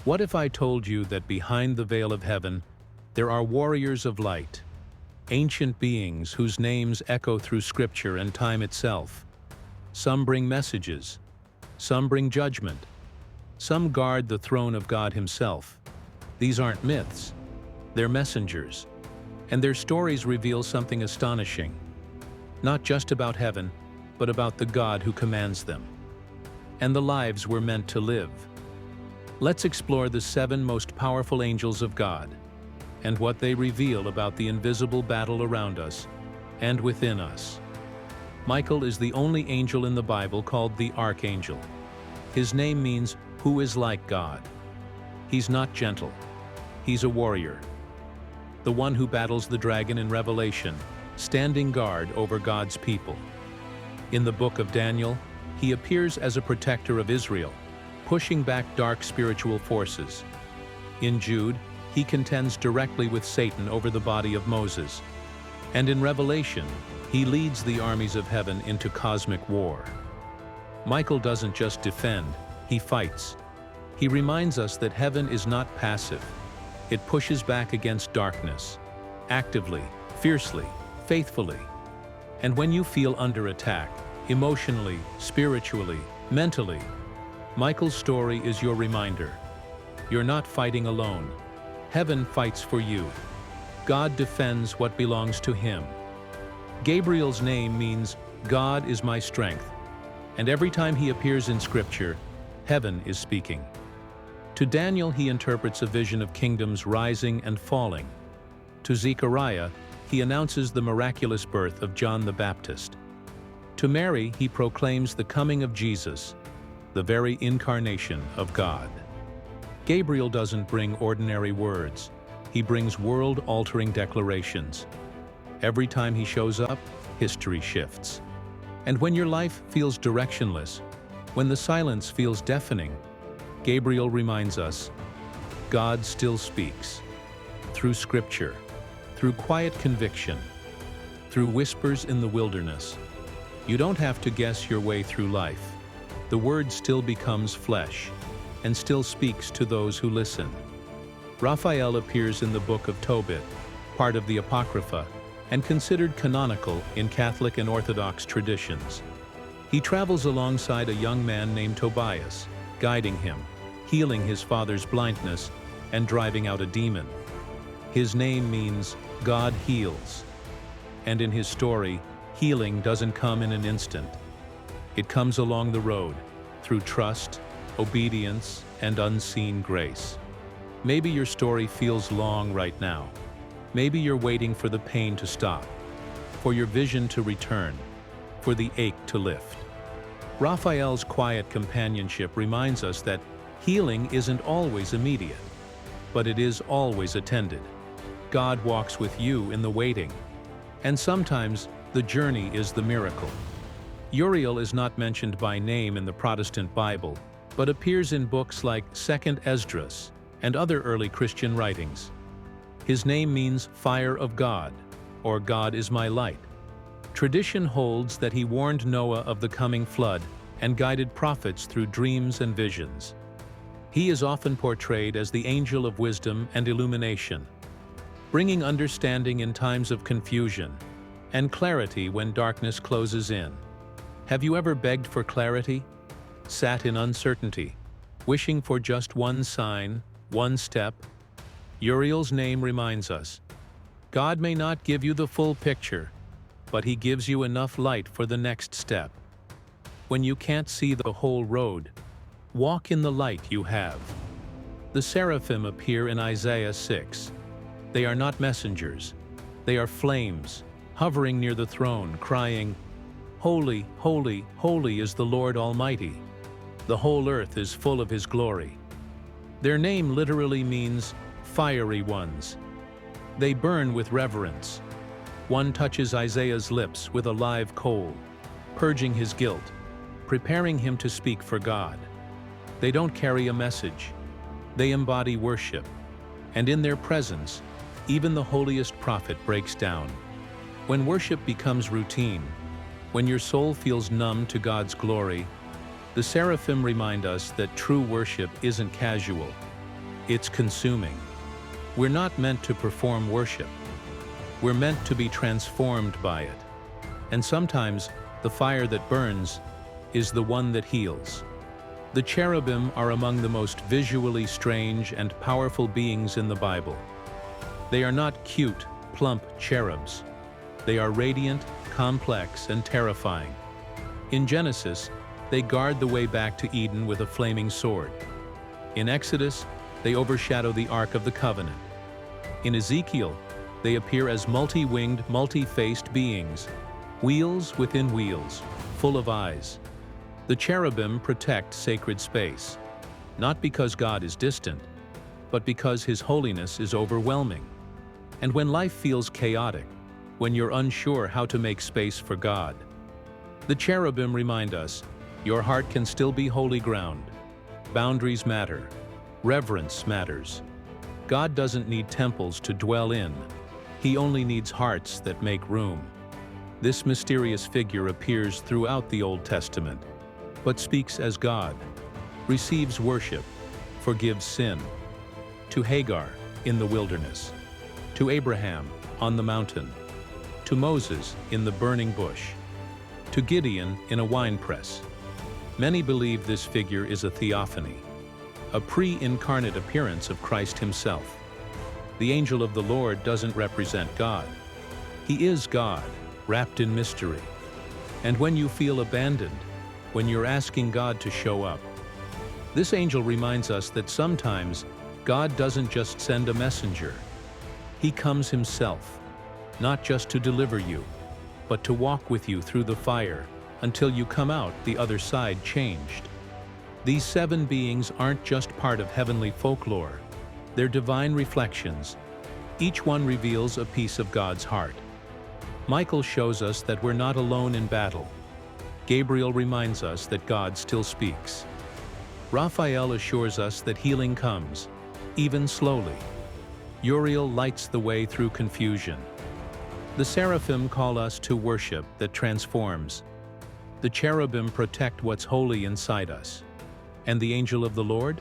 What if I told you that behind the veil of heaven, there are warriors of light, ancient beings whose names echo through Scripture and time itself? Some bring messages, some bring judgment, some guard the throne of God Himself. These aren't myths, they're messengers, and their stories reveal something astonishing, not just about heaven, but about the God who commands them, and the lives we're meant to live. Let's explore the 7 most powerful angels of God, and what they reveal about the invisible battle around us and within us. Michael is the only angel in the Bible called the Archangel. His name means, "who is like God." He's not gentle. He's a warrior. The one who battles the dragon in Revelation, standing guard over God's people. In the book of Daniel, he appears as a protector of Israel, pushing back dark spiritual forces. In Jude, he contends directly with Satan over the body of Moses. And in Revelation, he leads the armies of heaven into cosmic war. Michael doesn't just defend, he fights. He reminds us that heaven is not passive. It pushes back against darkness, actively, fiercely, faithfully. And when you feel under attack, emotionally, spiritually, mentally, Michael's story is your reminder. You're not fighting alone. Heaven fights for you. God defends what belongs to Him. Gabriel's name means, "God is my strength," and every time he appears in Scripture, heaven is speaking. To Daniel, he interprets a vision of kingdoms rising and falling. To Zechariah, he announces the miraculous birth of John the Baptist. To Mary, he proclaims the coming of Jesus, the very incarnation of God. Gabriel doesn't bring ordinary words. He brings world-altering declarations. Every time he shows up, history shifts. And when your life feels directionless, when the silence feels deafening, Gabriel reminds us, God still speaks. Through Scripture, through quiet conviction, through whispers in the wilderness. You don't have to guess your way through life. The Word still becomes flesh, and still speaks to those who listen. Raphael appears in the book of Tobit, part of the Apocrypha, and considered canonical in Catholic and Orthodox traditions. He travels alongside a young man named Tobias, guiding him, healing his father's blindness, and driving out a demon. His name means, God heals. And in his story, healing doesn't come in an instant. It comes along the road, through trust, obedience, and unseen grace. Maybe your story feels long right now. Maybe you're waiting for the pain to stop, for your vision to return, for the ache to lift. Raphael's quiet companionship reminds us that healing isn't always immediate, but it is always attended. God walks with you in the waiting, and sometimes the journey is the miracle. Uriel is not mentioned by name in the Protestant Bible, but appears in books like 2nd Esdras and other early Christian writings. His name means fire of God, or God is my light. Tradition holds that he warned Noah of the coming flood and guided prophets through dreams and visions. He is often portrayed as the angel of wisdom and illumination, bringing understanding in times of confusion and clarity when darkness closes in. Have you ever begged for clarity? Sat in uncertainty, wishing for just one sign, one step? Uriel's name reminds us, God may not give you the full picture, but He gives you enough light for the next step. When you can't see the whole road, walk in the light you have. The seraphim appear in Isaiah 6. They are not messengers. They are flames, hovering near the throne, crying, Holy, holy, holy is the Lord Almighty. The whole earth is full of His glory. Their name literally means fiery ones. They burn with reverence. One touches Isaiah's lips with a live coal, purging his guilt, preparing him to speak for God. They don't carry a message. They embody worship. And in their presence, even the holiest prophet breaks down. When worship becomes routine, when your soul feels numb to God's glory, the seraphim remind us that true worship isn't casual. It's consuming. We're not meant to perform worship. We're meant to be transformed by it. And sometimes, the fire that burns is the one that heals. The cherubim are among the most visually strange and powerful beings in the Bible. They are not cute, plump cherubs. They are radiant, complex, and terrifying. In Genesis, they guard the way back to Eden with a flaming sword. In Exodus, they overshadow the Ark of the Covenant. In Ezekiel, they appear as multi-winged, multi-faced beings, wheels within wheels, full of eyes. The cherubim protect sacred space, not because God is distant, but because His holiness is overwhelming. And when life feels chaotic, when you're unsure how to make space for God, the cherubim remind us, your heart can still be holy ground. Boundaries matter. Reverence matters. God doesn't need temples to dwell in. He only needs hearts that make room. This mysterious figure appears throughout the Old Testament, but speaks as God, receives worship, forgives sin. To Hagar in the wilderness, to Abraham on the mountain, to Moses in the burning bush, to Gideon in a winepress. Many believe this figure is a theophany, a pre-incarnate appearance of Christ Himself. The angel of the Lord doesn't represent God. He is God, wrapped in mystery. And when you feel abandoned, when you're asking God to show up, this angel reminds us that sometimes God doesn't just send a messenger. He comes Himself, not just to deliver you, but to walk with you through the fire until you come out the other side changed. These 7 beings aren't just part of heavenly folklore. They're divine reflections. Each one reveals a piece of God's heart. Michael shows us that we're not alone in battle. Gabriel reminds us that God still speaks. Raphael assures us that healing comes, even slowly. Uriel lights the way through confusion. The seraphim call us to worship that transforms. The cherubim protect what's holy inside us. And the angel of the Lord?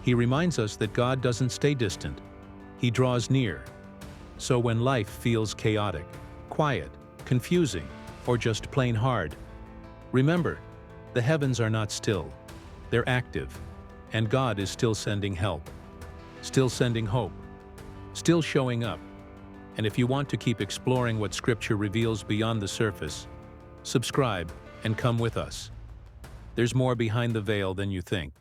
He reminds us that God doesn't stay distant. He draws near. So when life feels chaotic, quiet, confusing, or just plain hard, remember, the heavens are not still. They're active, and God is still sending help, still sending hope, still showing up. And if you want to keep exploring what Scripture reveals beyond the surface, subscribe and come with us. There's more behind the veil than you think.